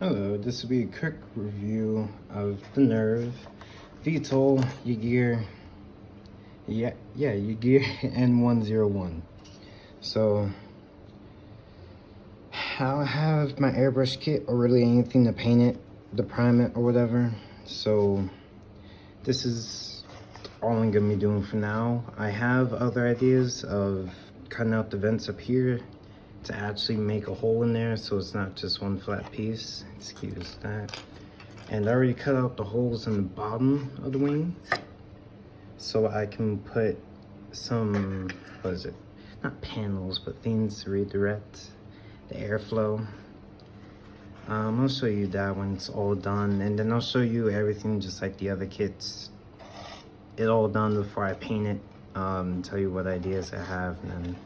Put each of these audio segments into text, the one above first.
Hello, this will be a quick review of the Nerve VTOL YAGR-N101. So I don't have my airbrush kit or really anything to paint it, to prime it or whatever. So this is all I'm gonna be doing for now. I have other ideas of cutting out the vents up here to actually make a hole in there so it's not just one flat piece. Excuse that. And I already cut out the holes in the bottom of the wing so I can put some, what is it, not panels, but things to redirect the airflow. I'll show you that when it's all done, and then I'll show you everything just like the other kits, it all done before I paint it, tell you what ideas I have, and then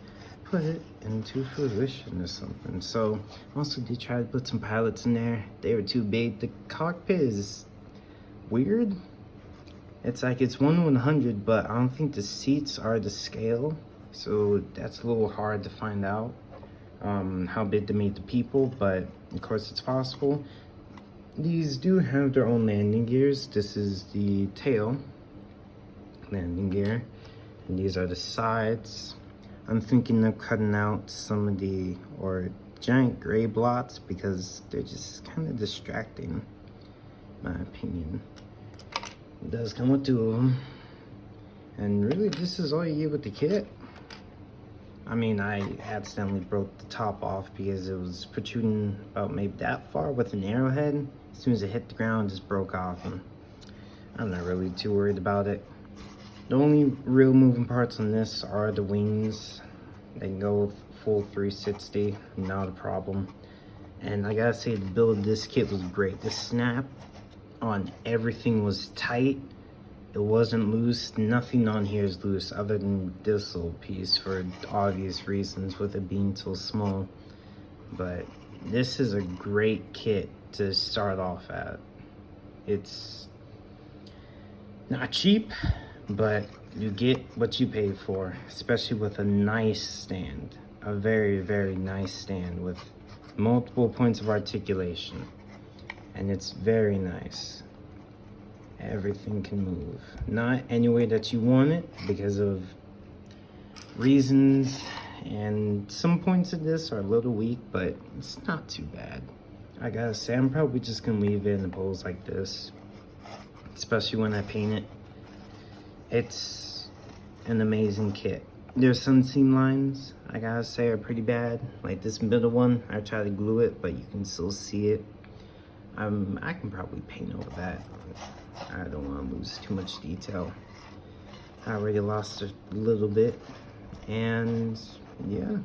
put it into fruition or something. So also did try to put some pilots in there. They were too big. The cockpit is weird. It's like it's 1/100, but I don't think the seats are the scale, so that's a little hard to find out how big to make the people, but of course it's possible. These do have their own landing gears. This is the tail landing gear, and these are the sides. I'm thinking of cutting out some of the giant gray blots because they're just kind of distracting, in my opinion. It does come with 2 of them, and really this is all you get with the kit. I mean, I accidentally broke the top off because it was protruding about maybe that far with an arrowhead. As soon as it hit the ground, it just broke off, and I'm not really too worried about it. The only real moving parts on this are the wings. They can go full 360, not a problem. And I gotta say, the build of this kit was great. The snap on everything was tight. It wasn't loose. Nothing on here is loose other than this little piece for obvious reasons with it being so small. But this is a great kit to start off at. It's not cheap, but you get what you pay for, especially with a nice stand, a very, very nice stand with multiple points of articulation, and it's very nice. Everything can move, not any way that you want it because of reasons, and some points of this are a little weak, but it's not too bad. I gotta say, I'm probably just gonna leave it in a pose like this, especially when I paint it. It's an amazing kit. There's some seam lines, I gotta say, are pretty bad. Like this middle one, I tried to glue it, but you can still see it. I can probably paint over that. I don't want to lose too much detail. I already lost a little bit, and yeah.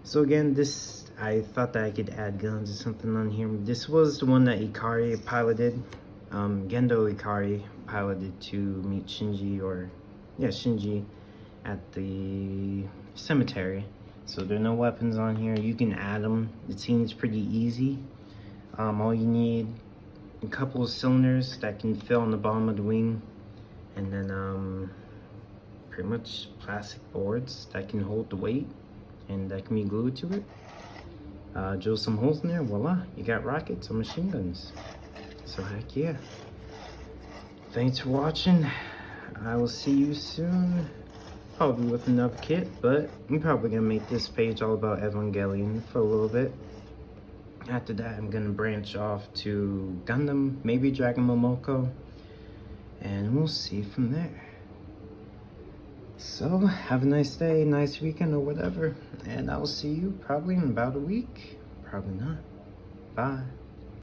So again, this, I thought that I could add guns or something on here. This was the one that Ikari piloted. Gendo Ikari piloted to meet Shinji at the cemetery. So there are no weapons on here. You can add them. It seems pretty easy. All you need a couple of cylinders that can fill on the bottom of the wing, and then pretty much plastic boards that can hold the weight and that can be glued to it. Drill some holes in there, voila, you got rockets or machine guns. So heck yeah. Thanks for watching. I will see you soon, probably with another kit, but I'm probably gonna make this page all about Evangelion for a little bit. After that, I'm gonna branch off to Gundam, maybe Dragon Momoko, and we'll see from there. So have a nice day, nice weekend, or whatever, and I'll see you probably in about a week. Probably not. Bye.